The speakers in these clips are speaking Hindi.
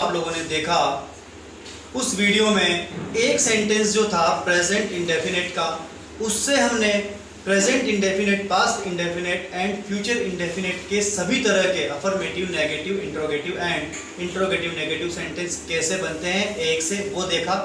आप लोगों ने देखा उस वीडियो में एक सेंटेंस जो था प्रेजेंट इंडेफिनिट का, उससे हमने present indefinite, past indefinite and future indefinite के सभी तरह के affirmative, negative, interrogative and interrogative negative sentence कैसे बनते हैं एक से वो देखा।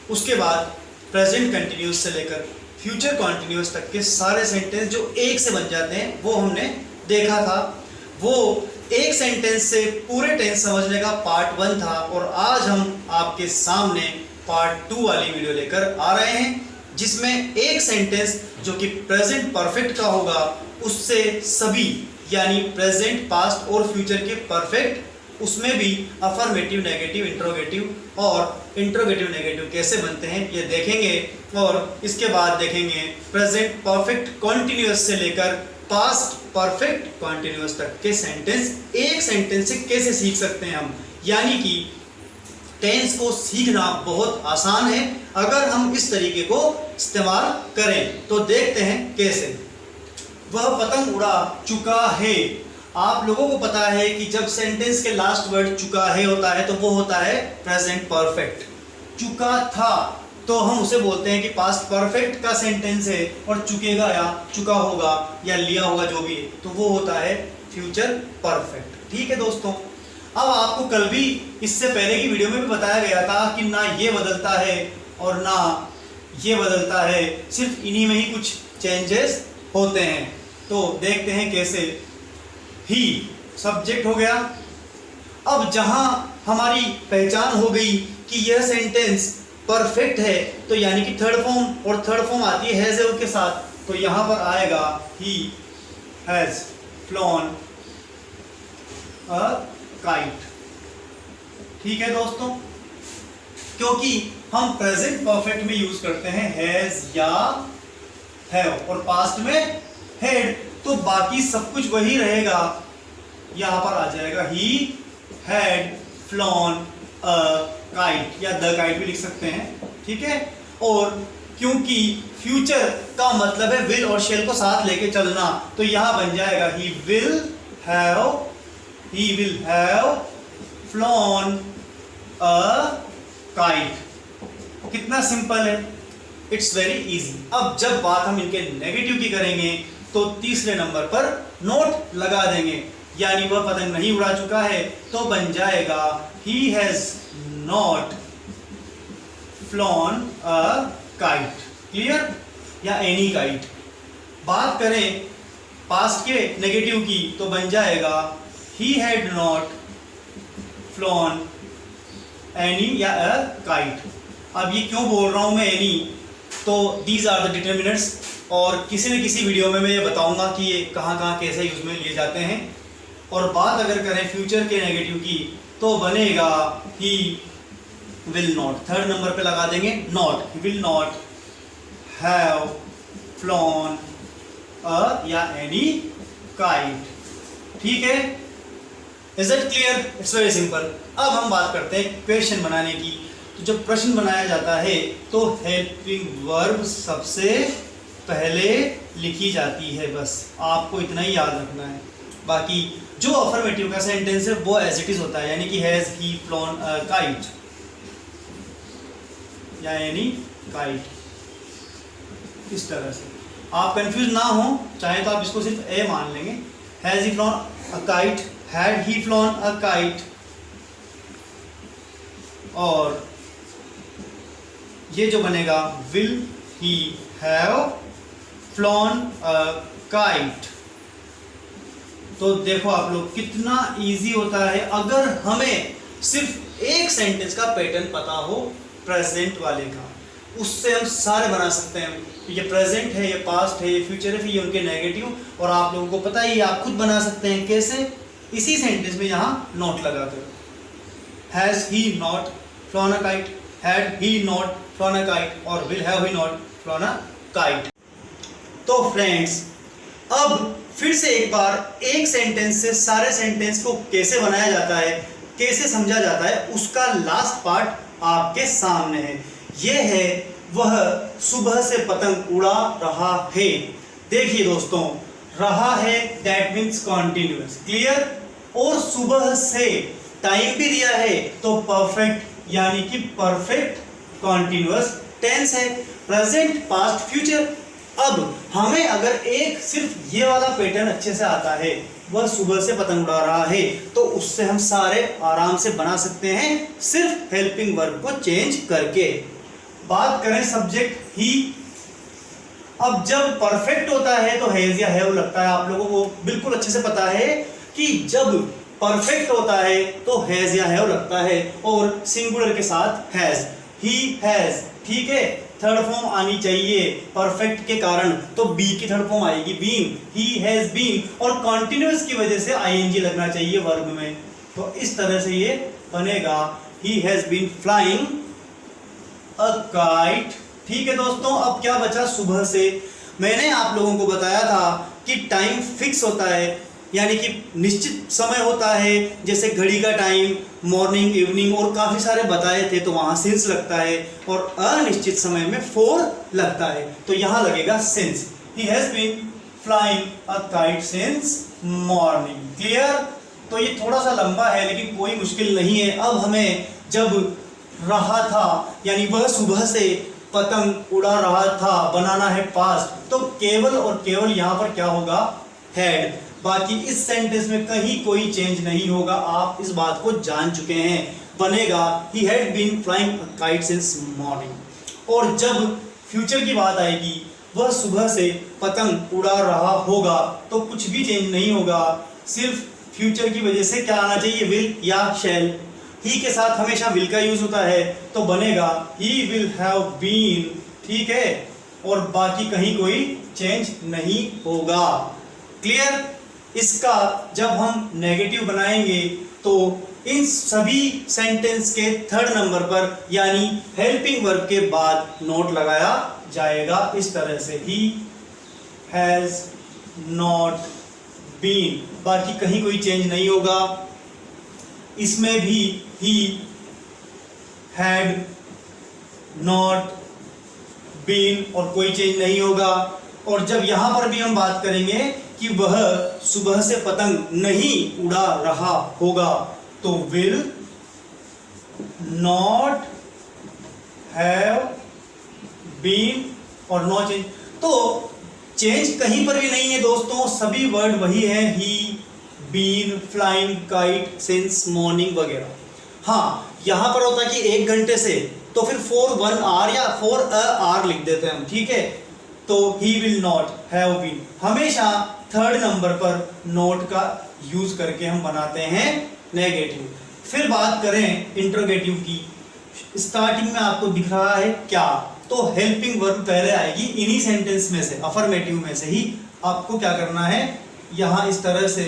उसके बाद प्रेजेंट कंटिन्यूस से लेकर फ्यूचर कॉन्टिन्यूस तक के सारे सेंटेंस जो एक से बन जाते हैं वो हमने देखा था। वो एक सेंटेंस से पूरे टेंस समझने का पार्ट 1 था और आज हम आपके सामने पार्ट 2 वाली वीडियो लेकर आ रहे हैं, जिसमें एक सेंटेंस जो कि प्रेजेंट परफेक्ट का होगा उससे सभी यानी प्रेजेंट, पास्ट और फ्यूचर के परफेक्ट, उसमें भी अफर्मेटिव, नेगेटिव, इंट्रोगेटिव और इंट्रोगेटिव नेगेटिव कैसे बनते हैं ये देखेंगे। और इसके बाद देखेंगे प्रेजेंट परफेक्ट कॉन्टिन्यूअस से लेकर पास्ट परफेक्ट कॉन्टिन्यूअस तक के सेंटेंस एक सेंटेंस से कैसे सीख सकते हैं हम। यानी कि टेंस को सीखना बहुत आसान है अगर हम इस तरीके को इस्तेमाल करें। तो देखते हैं कैसे। वह पतंग उड़ा चुका है। आप लोगों को पता है कि जब सेंटेंस के लास्ट वर्ड चुका है होता है तो वो होता है प्रेजेंट परफेक्ट। चुका था तो हम उसे बोलते हैं कि पास्ट परफेक्ट का सेंटेंस है, और चुकेगा या चुका होगा या लिया होगा जो भी है तो वो होता है फ्यूचर परफेक्ट। ठीक है दोस्तों, अब आपको कल भी इससे पहले की वीडियो में भी बताया गया था कि ना ये बदलता है और ना ये बदलता है, सिर्फ इन्हीं में ही कुछ चेंजेस होते हैं। तो देखते हैं कैसे। ही सब्जेक्ट हो गया। अब जहां हमारी पहचान हो गई कि यह सेंटेंस परफेक्ट है तो यानी कि थर्ड फॉर्म, और थर्ड फॉर्म आती है हैज के साथ, तो यहां पर आएगा he has flown a kite. ठीक है दोस्तों, क्योंकि हम प्रेजेंट परफेक्ट में यूज करते हैं हैज या हैव और पास्ट में हैड, तो बाकी सब कुछ वही रहेगा। यहां पर आ जाएगा he had flown a kite, या द काइट भी लिख सकते हैं। ठीक है, और क्योंकि फ्यूचर का मतलब है विल और शेल को साथ लेके चलना, तो यहां बन जाएगा he will have flown a kite. कितना सिंपल है, इट्स वेरी इजी। अब जब बात हम इनके नेगेटिव की करेंगे तो तीसरे नंबर पर नोट लगा देंगे, यानी वह पतंग नहीं उड़ा चुका है तो बन जाएगा he has not flown a kite। Clear, या any kite। बात करें पास्ट के नेगेटिव की तो बन जाएगा he had not flown any या a kite। अब ये क्यों बोल रहा हूं मैं any, तो these are the determinants, और किसी न किसी वीडियो में मैं ये बताऊंगा कि ये कहाँ कैसे यूज में लिए जाते हैं। और बात अगर करें फ्यूचर के नेगेटिव की तो बनेगा he will not, third number पे लगा देंगे not, he will not have flown a या एनी काइट। ठीक है, is it clear? It's very simple. अब हम बात करते हैं क्वेश्चन बनाने की। तो जब प्रश्न बनाया जाता है तो हेल्पिंग वर्ब सबसे पहले लिखी जाती है, बस आपको इतना ही याद रखना है। बाकी जो अफर्मेटिव का सेंटेंस है वो एज इट इज होता है, यानी कि has he flown a kite या एनी काइट, इस तरह से। आप कंफ्यूज ना हो, चाहे तो आप इसको सिर्फ ए मान लेंगे, has he flown a kite, had he flown a kite, और ये जो बनेगा will he have flown a kite. तो देखो आप लोग कितना इजी होता है अगर हमें सिर्फ एक सेंटेंस का पैटर्न पता हो प्रेजेंट वाले का, उससे हम सारे बना सकते हैं। ये प्रेजेंट है, ये पास्ट है, ये फ्यूचर है, ये उनके नेगेटिव, और आप लोगों को पता ही, आप खुद बना सकते हैं। कैसे? इसी सेंटेंस में यहाँ नोट लगाकर, has he not flown a kite, had he not flown a kite, और will have he not flown a kite. तो फ्रेंड्स, अब फिर से एक बार एक सेंटेंस से सारे सेंटेंस को कैसे बनाया जाता है, कैसे समझा जाता है, उसका लास्ट पार्ट आपके सामने है। यह है वह सुबह से पतंग उड़ा रहा है। देखिए दोस्तों, रहा है दैट मीन्स कॉन्टिन्यूअस, क्लियर, और सुबह से टाइम भी दिया है तो परफेक्ट यानी कि परफेक्ट कॉन्टिन्यूअस टेंस है, प्रेजेंट पास्ट फ्यूचर। अब हमें अगर एक सिर्फ ये वाला पैटर्न अच्छे से आता है, वह सुबह से पतंग उड़ा रहा है, तो उससे हम सारे आराम से बना सकते हैं सिर्फ हेल्पिंग वर्ब को चेंज करके। बात करें सब्जेक्ट ही, अब जब परफेक्ट होता है तो हैज या हैव लगता है। आप लोगों को बिल्कुल अच्छे से पता है कि जब परफेक्ट होता है तो हैज या हैव लगता है और सिंगुलर के साथ हैज, ही हैज, ठीक है। थर्ड फॉर्म आनी चाहिए परफेक्ट के कारण, तो बी की थर्ड फॉर्म आएगी बीन, ही हैज बीन, और कॉन्टिन्यूअस की वजह से आईएनजी लगना चाहिए वर्ब में। तो इस तरह से ये बनेगा he has been flying a kite. ठीक है दोस्तों, अब क्या बचा सुबह से। मैंने आप लोगों को बताया था कि टाइम फिक्स होता है, यानी कि निश्चित समय होता है, जैसे घड़ी का टाइम, मॉर्निंग, इवनिंग और काफ़ी सारे बताए थे, तो वहाँ सिंस लगता है, और अनिश्चित समय में फोर लगता है, तो यहाँ लगेगा since. He has been flying a kite since morning. Clear? तो ये थोड़ा सा लंबा है लेकिन कोई मुश्किल नहीं है। अब हमें जब रहा था यानी वह सुबह से पतंग उड़ा रहा था बनाना है पास्ट, तो केवल और केवल यहाँ पर क्या होगा, हैड। बाकी इस सेंटेंस में कहीं कोई चेंज नहीं होगा, आप इस बात को जान चुके हैं। बनेगा he had been flying a kite since morning. और जब फ्यूचर की बात आएगी, वह सुबह से पतंग उड़ा रहा होगा, तो कुछ भी चेंज नहीं होगा, सिर्फ फ्यूचर की वजह से क्या आना चाहिए, विल या शैल। ही के साथ हमेशा विल का यूज होता है, तो बनेगा ही विल हैव बीन, ठीक है। और बाकी कहीं कोई चेंज नहीं होगा। क्लियर? इसका जब हम नेगेटिव बनाएंगे तो इन सभी सेंटेंस के थर्ड नंबर पर यानी हेल्पिंग वर्ब के बाद नोट लगाया जाएगा इस तरह से, ही हैज नॉट बीन। बाकी कहीं कोई चेंज नहीं होगा। इसमें भी ही हैड नॉट बीन और कोई चेंज नहीं होगा। और जब यहां पर भी हम बात करेंगे कि वह सुबह से पतंग नहीं उड़ा रहा होगा, तो विल नॉट हैव बीन और नो चेंज। तो चेंज कहीं पर भी नहीं है दोस्तों, सभी वर्ड वही है, he, been, flying, kite, since, morning वगैरह। हाँ, यहां पर होता है कि 1 घंटे से, तो फिर 4 1 आर या 4 अ आर लिख देते हैं हम, ठीक है। तो he will not have been, हमेशा थर्ड नंबर पर नोट का यूज करके हम बनाते हैं नेगेटिव। फिर बात करें इंट्रोगेटिव की, स्टार्टिंग में आपको दिख रहा है क्या, तो हेल्पिंग वर्ब पहले आएगी इन्हीं सेंटेंस में से, अफर्मेटिव में से ही। आपको क्या करना है, यहाँ इस तरह से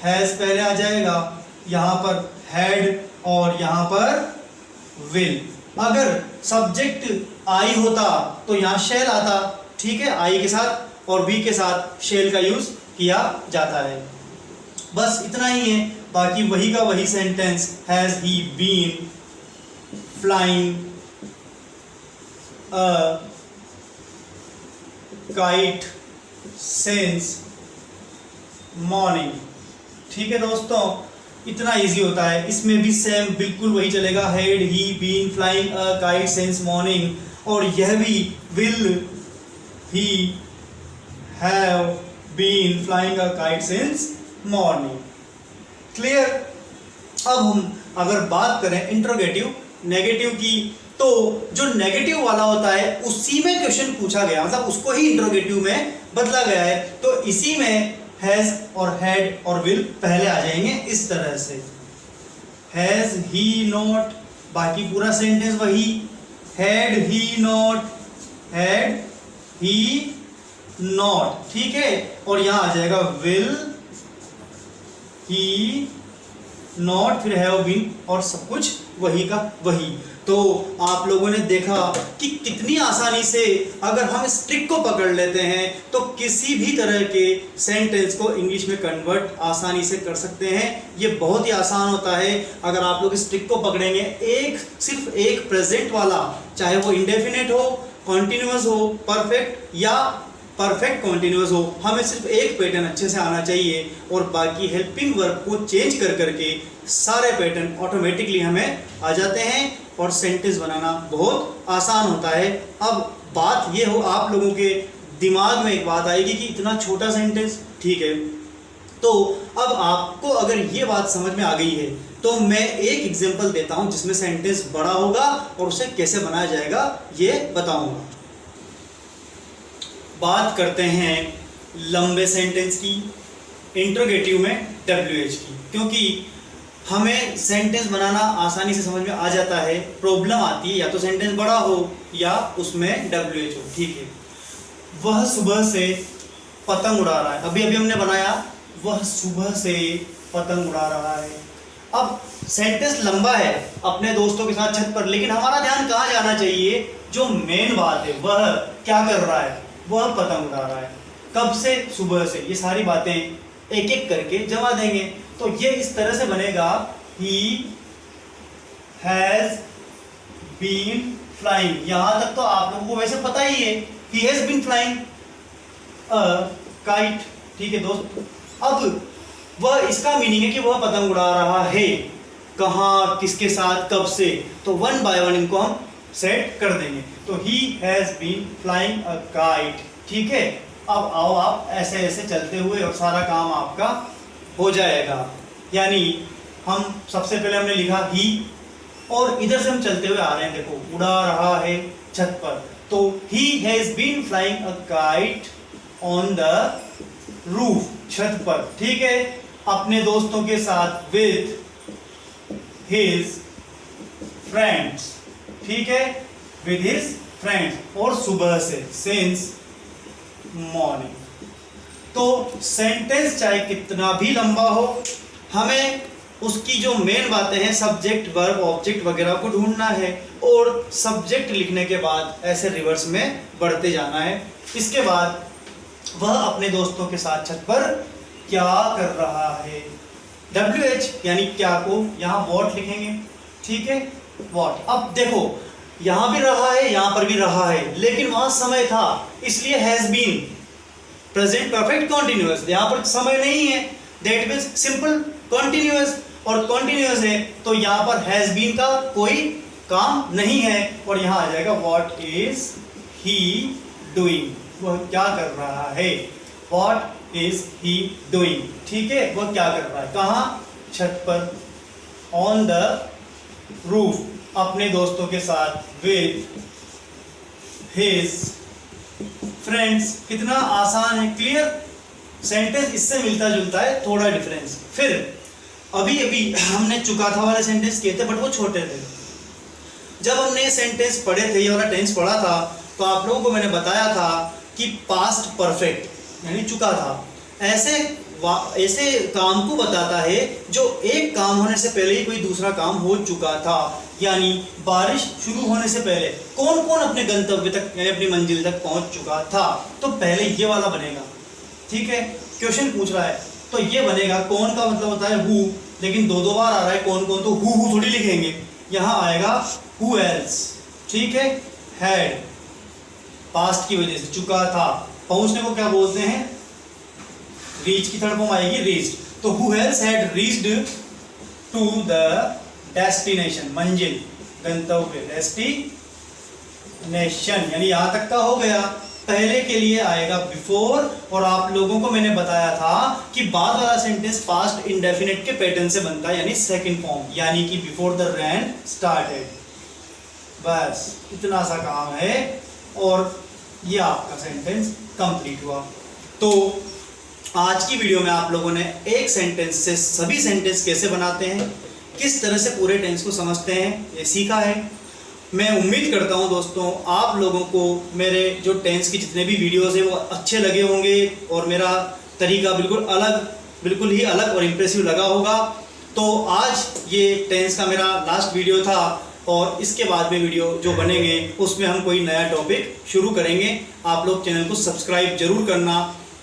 हैज पहले आ जाएगा, यहाँ पर हैड और यहाँ पर विल। अगर सब्जेक्ट आई होता तो यहाँ शैल आता, ठीक है, आई के साथ और वी के साथ शेल का यूज किया जाता है। बस इतना ही है, बाकी वही का वही sentence, has he been flying a kite since morning. ठीक है दोस्तों, इतना इजी होता है। इसमें भी सेम बिल्कुल वही चलेगा, had he been flying a kite since morning, और यह भी will he have been flying a kite since morning. Clear? अब हम अगर बात करें इंट्रोगेटिव नेगेटिव की, तो जो नेगेटिव वाला होता है उसी में क्वेश्चन पूछा गया, मतलब उसको ही इंट्रोगेटिव में बदला गया है, तो इसी में हैज और हैड और विल पहले आ जाएंगे इस तरह से, हैज ही नॉट, बाकी पूरा सेंटेंस वही, had he not, had he not, ठीक है। और यहां आ जाएगा विल ही नॉट, फिर हैव बीन और सब कुछ वही का वही। तो आप लोगों ने देखा कि कितनी आसानी से अगर हम इस ट्रिक को पकड़ लेते हैं तो किसी भी तरह के सेंटेंस को इंग्लिश में कन्वर्ट आसानी से कर सकते हैं। ये बहुत ही आसान होता है अगर आप लोग इस ट्रिक को पकड़ेंगे। सिर्फ एक प्रेजेंट वाला, चाहे वो इंडेफिनेट हो, कॉन्टिन्यूअस हो, परफेक्ट या परफेक्ट कॉन्टिन्यूअस हो, हमें सिर्फ एक पैटर्न अच्छे से आना चाहिए और बाकी हेल्पिंग वर्ब को चेंज कर करके सारे पैटर्न ऑटोमेटिकली हमें आ जाते हैं और सेंटेंस बनाना बहुत आसान होता है। अब बात ये हो, आप लोगों के दिमाग में एक बात आएगी कि इतना छोटा सेंटेंस, ठीक है, तो अब आपको अगर ये बात समझ में आ गई है तो मैं एक एग्जांपल देता हूं जिसमें सेंटेंस बड़ा होगा और उसे कैसे बनाया जाएगा ये बताऊंगा। बात करते हैं लंबे सेंटेंस की, इंट्रोगेटिव में WH की, क्योंकि हमें सेंटेंस बनाना आसानी से समझ में आ जाता है। प्रॉब्लम आती है या तो सेंटेंस बड़ा हो या उसमें WH हो, ठीक है। वह सुबह से पतंग उड़ा रहा है, अभी अभी हमने बनाया, वह सुबह से पतंग उड़ा रहा है। अब सेंटेंस लंबा है अपने दोस्तों के साथ छत पर, लेकिन हमारा ध्यान कहाँ जाना चाहिए, जो मेन बात है, वह क्या कर रहा है, वह पतंग उड़ा रहा है। कब से, सुबह से। ये सारी बातें एक एक करके जमा देंगे तो ये इस तरह से बनेगा, he has been flying। यहां तक तो आप लोगों को वैसे पता ही है, he has been flying a kite, ठीक है दोस्त। अब वह, इसका मीनिंग है कि वह पतंग उड़ा रहा है, कहाँ, किसके साथ, कब से, तो वन बाय वन इनको हम सेट कर देंगे। तो he has been flying a kite, ठीक है। अब आओ आप ऐसे ऐसे चलते हुए और सारा काम आपका हो जाएगा। यानी हम सबसे पहले हमने लिखा ही और इधर से हम चलते हुए आ रहे हैं, देखो उड़ा रहा है छत पर, तो he has been flying a kite on the roof, छत पर, ठीक है, अपने दोस्तों के साथ, with his friends, ठीक है, with his friends, और सुबह से, since morning। तो सेंटेंस चाहे कितना भी लंबा हो, हमें उसकी जो मेन बातें हैं, सब्जेक्ट, वर्ब, ऑब्जेक्ट वगैरह को ढूंढना है और सब्जेक्ट लिखने के बाद ऐसे रिवर्स में बढ़ते जाना है। इसके बाद वह अपने दोस्तों के साथ छत पर क्या कर रहा है, WH यानी क्या को यहाँ वॉट लिखेंगे, ठीक है, वॉट। अब देखो यहाँ भी रहा है, यहाँ पर भी रहा है, लेकिन वहां समय था इसलिए has been, present perfect continuous, यहाँ पर समय नहीं है, दैट मीन्स सिंपल कॉन्टिन्यूअस, और कॉन्टिन्यूअस है तो यहाँ पर हैज बीन का कोई काम नहीं है और यहाँ आ जाएगा व्हाट इज ही डूइंग, वह क्या कर रहा है, व्हाट इज ही डूइंग, ठीक है, वह क्या कर रहा है, कहाँ, छत पर, ऑन द रूफ, अपने दोस्तों के साथ, with his friends। कितना आसान है, क्लियर। सेंटेंस इससे मिलता जुलता है, थोड़ा डिफरेंस। फिर अभी अभी हमने चुकाथा वाले सेंटेंस किए थे, बट वो छोटे थे। जब हमने सेंटेंस पढ़े थे, ये वाला टेंस पढ़ा था, तो आप लोगों को मैंने बताया था कि पास्ट परफेक्ट यानी चुका था ऐसे काम को बताता है जो एक काम होने से पहले ही कोई दूसरा काम हो चुका था। यानी बारिश शुरू होने से पहले कौन कौन अपने गंतव्य तक यानी अपनी मंजिल तक पहुंच चुका था, तो पहले ये वाला बनेगा, ठीक है। क्वेश्चन पूछ रहा है तो ये बनेगा, कौन का मतलब होता है हु, लेकिन दो दो बार आ रहा है कौन कौन, तो हु थोड़ी लिखेंगे, यहाँ आएगा हु एल्स, ठीक है। हैड पास्ट की वजह से, चुका था, पहुंचने को क्या बोलते हैं, रीच की थर्ड फॉर्म आएगी रीच्ड, तो who else had reached to the destination, मंजिल, गंतव्य, डेस्टिनेशन यानी यहां तक का हो गया। पहले के लिए आएगा बिफोर, और आप लोगों को मैंने बताया था कि बाद वाला सेंटेंस पास्ट इंडेफिनिट के पैटर्न से बनता है, यानी सेकंड फॉर्म, यानी कि बिफोर द रेन स्टार्टेड। बस इतना सा काम है और ये आपका सेंटेंस कंप्लीट हुआ। तो आज की वीडियो में आप लोगों ने एक सेंटेंस से सभी सेंटेंस कैसे बनाते हैं, किस तरह से पूरे टेंस को समझते हैं, ये सीखा है। मैं उम्मीद करता हूं दोस्तों आप लोगों को मेरे जो टेंस की जितने भी वीडियोस हैं वो अच्छे लगे होंगे और मेरा तरीका बिल्कुल ही अलग और इम्प्रेसिव लगा होगा। तो आज ये टेंस का मेरा लास्ट वीडियो था और इसके बाद में वीडियो जो बनेंगे उसमें हम कोई नया टॉपिक शुरू करेंगे। आप लोग चैनल को सब्सक्राइब जरूर करना,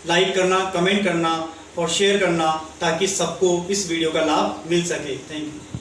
लाइक करना, कमेंट करना और शेयर करना ताकि सबको इस वीडियो का लाभ मिल सके। Thank you.